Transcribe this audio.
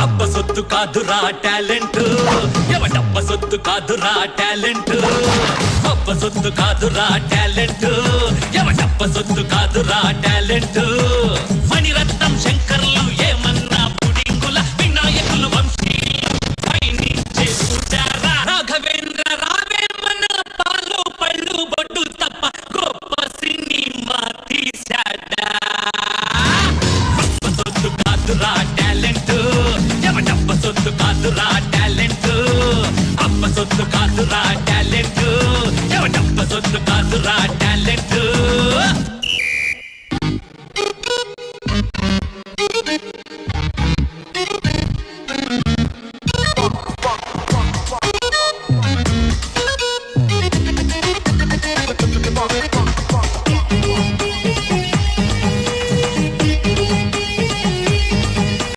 ఎవడబ్బ సొత్తు కాదురా టాలెంట్, ఎవడబ్బ సొత్తు కాదురా టాలెంట్, అబ్బ సొత్తు కాదురా టాలెంట్, ఎవడబ్బ సొత్తు కాదురా టాలెంట్. మణిరత్నం శంకర్లు